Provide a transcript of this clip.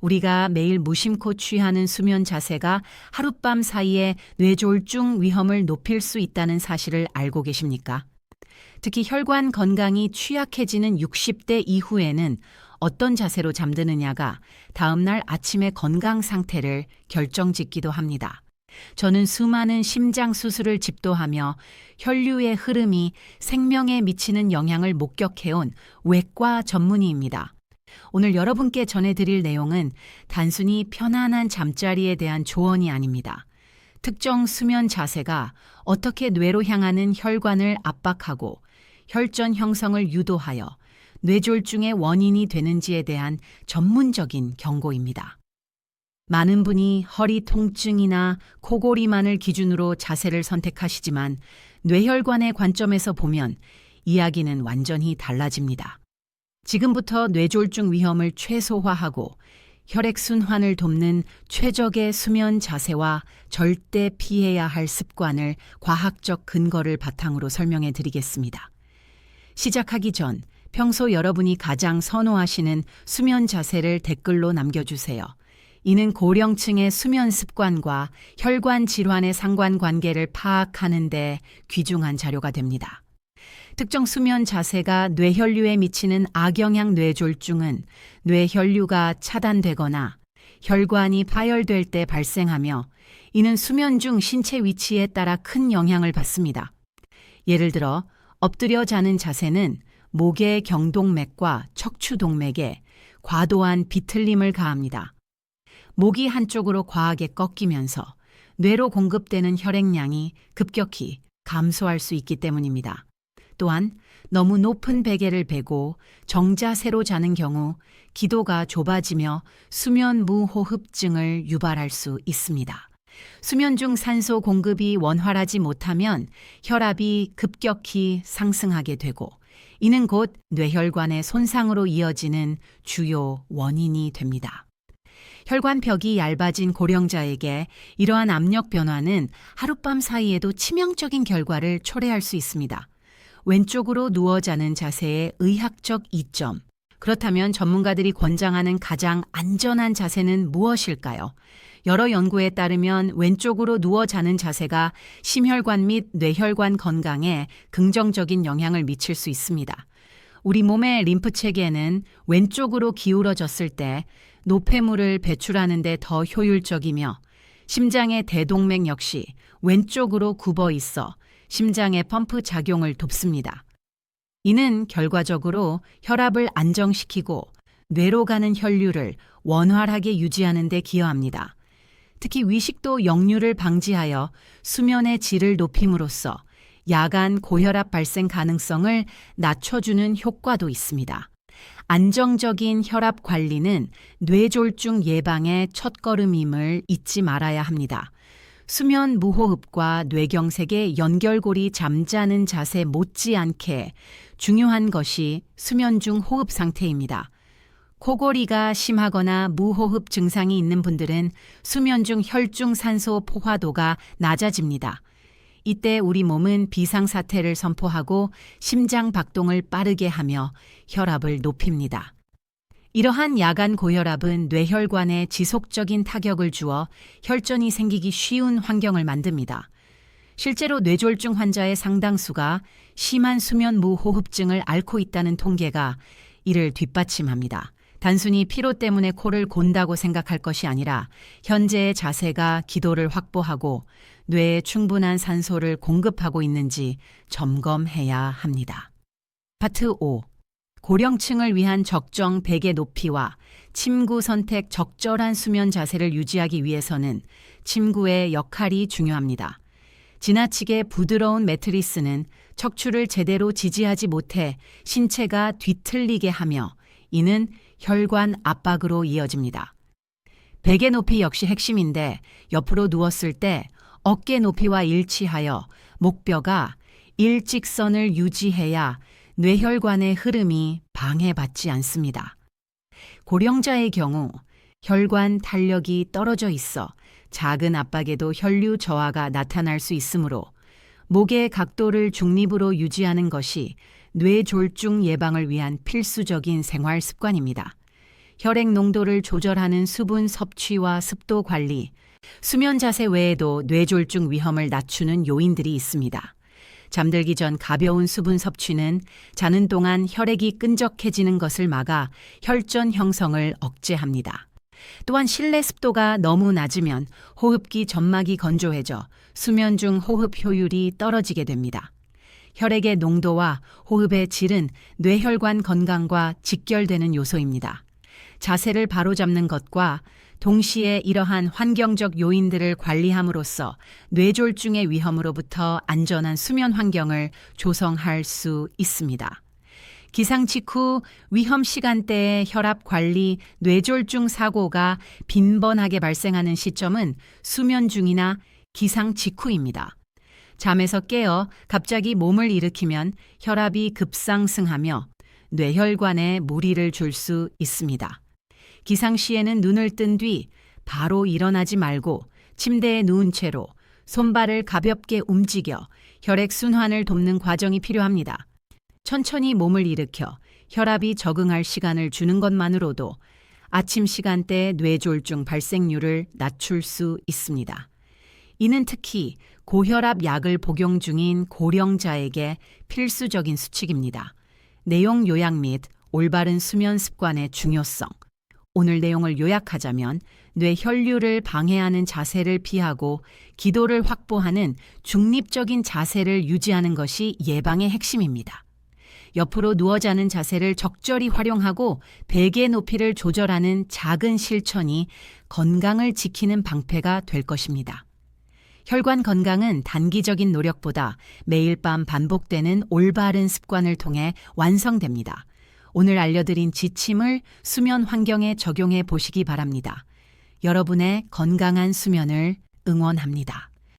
우리가 매일 무심코 취하는 수면 자세가 하룻밤 사이에 뇌졸중 위험을 높일 수 있다는 사실을 알고 계십니까? 특히 혈관 건강이 취약해지는 60대 이후에는 어떤 자세로 잠드느냐가 다음날 아침의 건강 상태를 결정짓기도 합니다. 저는 수많은 심장 수술을 집도하며 혈류의 흐름이 생명에 미치는 영향을 목격해온 외과 전문의입니다. 오늘 여러분께 전해드릴 내용은 단순히 편안한 잠자리에 대한 조언이 아닙니다. 특정 수면 자세가 어떻게 뇌로 향하는 혈관을 압박하고 혈전 형성을 유도하여 뇌졸중의 원인이 되는지에 대한 전문적인 경고입니다. 많은 분이 허리 통증이나 코골이만을 기준으로 자세를 선택하시지만 뇌혈관의 관점에서 보면 이야기는 완전히 달라집니다. 지금부터 뇌졸중 위험을 최소화하고 혈액순환을 돕는 최적의 수면 자세와 절대 피해야 할 습관을 과학적 근거를 바탕으로 설명해 드리겠습니다. 시작하기 전 평소 여러분이 가장 선호하시는 수면 자세를 댓글로 남겨주세요. 이는 고령층의 수면 습관과 혈관 질환의 상관관계를 파악하는 데 귀중한 자료가 됩니다. 특정 수면 자세가 뇌혈류에 미치는 악영향 뇌졸중은 뇌혈류가 차단되거나 혈관이 파열될 때 발생하며 이는 수면 중 신체 위치에 따라 큰 영향을 받습니다. 예를 들어 엎드려 자는 자세는 목의 경동맥과 척추동맥에 과도한 비틀림을 가합니다. 목이 한쪽으로 과하게 꺾이면서 뇌로 공급되는 혈액량이 급격히 감소할 수 있기 때문입니다. 또한 너무 높은 베개를 베고 정자세로 자는 경우 기도가 좁아지며 수면 무호흡증을 유발할 수 있습니다. 수면 중 산소 공급이 원활하지 못하면 혈압이 급격히 상승하게 되고 이는 곧 뇌혈관의 손상으로 이어지는 주요 원인이 됩니다. 혈관벽이 얇아진 고령자에게 이러한 압력 변화는 하룻밤 사이에도 치명적인 결과를 초래할 수 있습니다. 왼쪽으로 누워 자는 자세의 의학적 이점. 그렇다면 전문가들이 권장하는 가장 안전한 자세는 무엇일까요? 여러 연구에 따르면 왼쪽으로 누워 자는 자세가 심혈관 및 뇌혈관 건강에 긍정적인 영향을 미칠 수 있습니다. 우리 몸의 림프 체계는 왼쪽으로 기울어졌을 때 노폐물을 배출하는 데 더 효율적이며 심장의 대동맥 역시 왼쪽으로 굽어 있어 심장의 펌프 작용을 돕습니다. 이는 결과적으로 혈압을 안정시키고 뇌로 가는 혈류를 원활하게 유지하는 데 기여합니다. 특히 위식도 역류를 방지하여 수면의 질을 높임으로써 야간 고혈압 발생 가능성을 낮춰주는 효과도 있습니다. 안정적인 혈압 관리는 뇌졸중 예방의 첫걸음임을 잊지 말아야 합니다. 수면 무호흡과 뇌경색의 연결골이 잠자는 자세 못지않게 중요한 것이 수면 중 호흡 상태입니다. 코골이가 심하거나 무호흡 증상이 있는 분들은 수면 중 혈중 산소 포화도가 낮아집니다. 이때 우리 몸은 비상사태를 선포하고 심장 박동을 빠르게 하며 혈압을 높입니다. 이러한 야간 고혈압은 뇌혈관에 지속적인 타격을 주어 혈전이 생기기 쉬운 환경을 만듭니다. 실제로 뇌졸중 환자의 상당수가 심한 수면 무호흡증을 앓고 있다는 통계가 이를 뒷받침합니다. 단순히 피로 때문에 코를 곤다고 생각할 것이 아니라 현재의 자세가 기도를 확보하고 뇌에 충분한 산소를 공급하고 있는지 점검해야 합니다. 파트 5. 고령층을 위한 적정 베개 높이와 침구 선택 적절한 수면 자세를 유지하기 위해서는 침구의 역할이 중요합니다. 지나치게 부드러운 매트리스는 척추를 제대로 지지하지 못해 신체가 뒤틀리게 하며 이는 혈관 압박으로 이어집니다. 베개 높이 역시 핵심인데 옆으로 누웠을 때 어깨 높이와 일치하여 목뼈가 일직선을 유지해야 뇌혈관의 흐름이 방해받지 않습니다. 고령자의 경우 혈관 탄력이 떨어져 있어 작은 압박에도 혈류 저하가 나타날 수 있으므로 목의 각도를 중립으로 유지하는 것이 뇌졸중 예방을 위한 필수적인 생활 습관입니다. 혈액 농도를 조절하는 수분 섭취와 습도 관리, 수면 자세 외에도 뇌졸중 위험을 낮추는 요인들이 있습니다. 잠들기 전 가벼운 수분 섭취는 자는 동안 혈액이 끈적해지는 것을 막아 혈전 형성을 억제합니다. 또한 실내 습도가 너무 낮으면 호흡기 점막이 건조해져 수면 중 호흡 효율이 떨어지게 됩니다. 혈액의 농도와 호흡의 질은 뇌혈관 건강과 직결되는 요소입니다. 자세를 바로잡는 것과 동시에 이러한 환경적 요인들을 관리함으로써 뇌졸중의 위험으로부터 안전한 수면 환경을 조성할 수 있습니다. 기상 직후 위험 시간대에 혈압 관리, 뇌졸중 사고가 빈번하게 발생하는 시점은 수면 중이나 기상 직후입니다. 잠에서 깨어 갑자기 몸을 일으키면 혈압이 급상승하며 뇌혈관에 무리를 줄 수 있습니다. 기상 시에는 눈을 뜬 뒤 바로 일어나지 말고 침대에 누운 채로 손발을 가볍게 움직여 혈액 순환을 돕는 과정이 필요합니다. 천천히 몸을 일으켜 혈압이 적응할 시간을 주는 것만으로도 아침 시간대 뇌졸중 발생률을 낮출 수 있습니다. 이는 특히 고혈압 약을 복용 중인 고령자에게 필수적인 수칙입니다. 내용 요약 및 올바른 수면 습관의 중요성. 오늘 내용을 요약하자면 뇌혈류를 방해하는 자세를 피하고 기도를 확보하는 중립적인 자세를 유지하는 것이 예방의 핵심입니다. 옆으로 누워 자는 자세를 적절히 활용하고 베개 높이를 조절하는 작은 실천이 건강을 지키는 방패가 될 것입니다. 혈관 건강은 단기적인 노력보다 매일 밤 반복되는 올바른 습관을 통해 완성됩니다. 오늘 알려드린 지침을 수면 환경에 적용해 보시기 바랍니다. 여러분의 건강한 수면을 응원합니다.